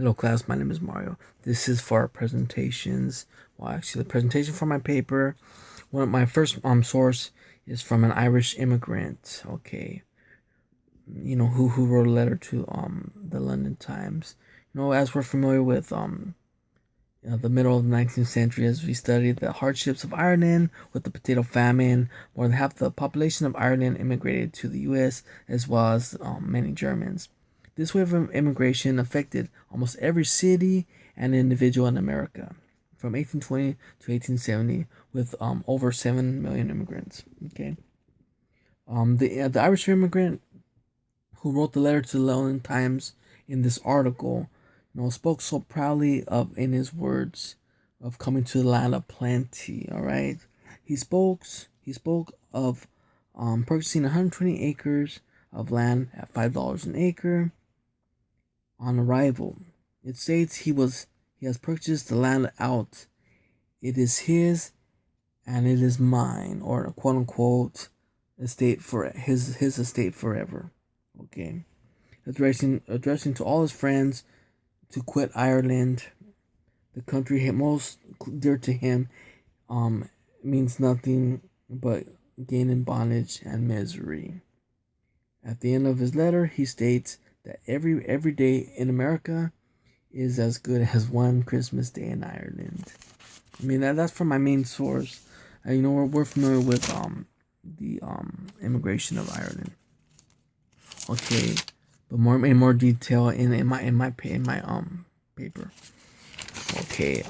Hello class, my name is Mario. This is for our presentations. Well, actually, the presentation for my paper. One of my first source is from an Irish immigrant. Okay, who wrote a letter to the London Times. As we're familiar with the middle of the 19th century, as we studied the hardships of Ireland with the potato famine. More than half the population of Ireland immigrated to the U.S. as well as many Germans. This wave of immigration affected almost every city and individual in America from 1820 to 1870, with over 7 million immigrants. Okay, the Irish immigrant who wrote the letter to the London Times in this article, spoke so proudly of in his words of coming to the land of plenty. All right, he spoke of purchasing 120 acres of land at $5 an acre on arrival. It states he has purchased the land out. It is his and it is mine, or quote unquote estate for his estate forever. Okay. Addressing to all his friends to quit Ireland, the country most dear to him, means nothing but gain in bondage and misery. At the end of his letter, he states that every day in America is as good as one Christmas day in Ireland. I mean that's from my main source. We're familiar with the immigration of Ireland. Okay, but in more detail in my paper. Okay,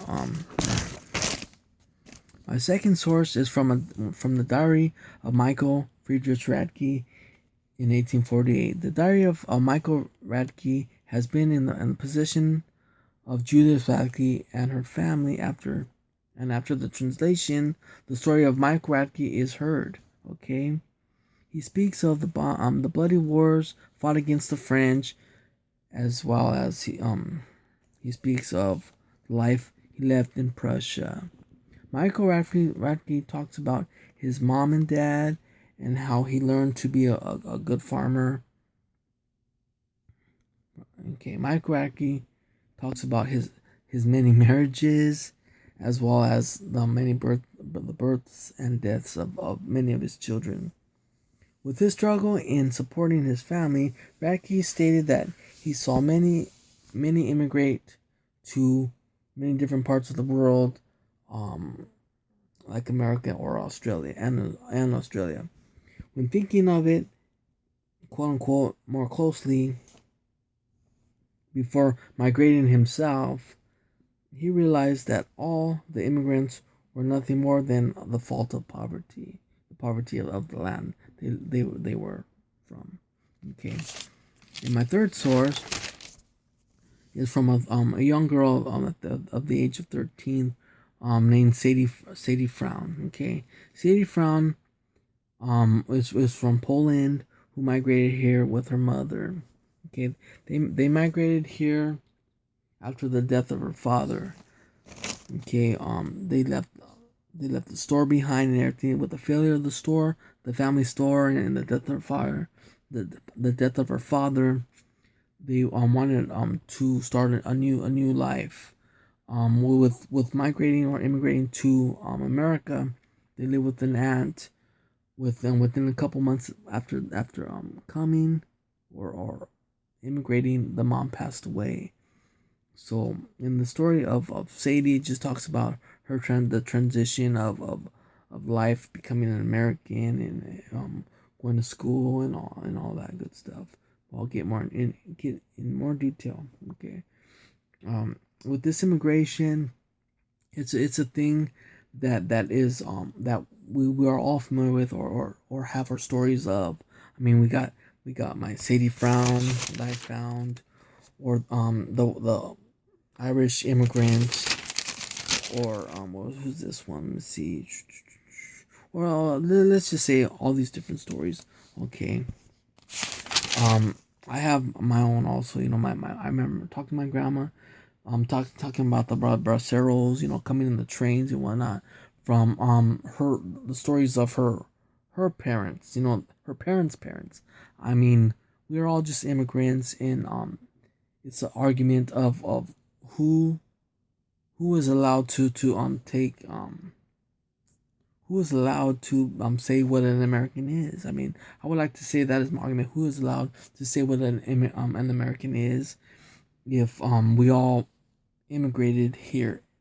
my second source is from the diary of Michael Friedrich Radke in 1848. The diary of Michael Radke has been in the possession of Judith Radke and her family after the translation. The story of Michael Radke is heard. Okay. He speaks of the bloody wars fought against the French, as well as he speaks of life he left in Prussia. Michael Radke talks about his mom and dad and how he learned to be a good farmer. Okay, Michael Radke talks about his many marriages, as well as the births and deaths of many of his children. With his struggle in supporting his family, Radke stated that he saw many immigrate to many different parts of the world, like America or Australia and Australia. When thinking of it, quote unquote, more closely, before migrating himself, he realized that all the immigrants were nothing more than the fault of poverty, the poverty of the land they were from. Okay, and my third source is from a young girl of the age of 13, named Sadie Frown. Okay, Sadie Frown is from Poland, who migrated here with her mother. Okay, they migrated here after the death of her father. Okay, they left the store behind and everything. With the failure of the store, the family store, and the death of her father, the death of her father, they wanted to start a new life. With migrating or immigrating to America, they lived with an aunt. Within a couple months after coming or immigrating, the mom passed away. So in the story of Sadie, it just talks about the transition of life, becoming an American, and going to school and all that good stuff. I'll get in more detail. Okay. With this immigration, it's a thing that we are all familiar with or have our stories of. I mean, we got my Sadie Frown that I found, or the Irish immigrants, or who's this one? Let's see. Well, let's just say all these different stories. Okay. I have my own also. I remember talking to my grandma. Talking about the braceros, coming in the trains and whatnot. From the stories of her parents. Her parents' parents. I mean, we are all just immigrants It's an argument of who who is allowed to take who is allowed to say what an American is. I mean, I would like to say that is my argument. Who is allowed to say what an American is if we all immigrated here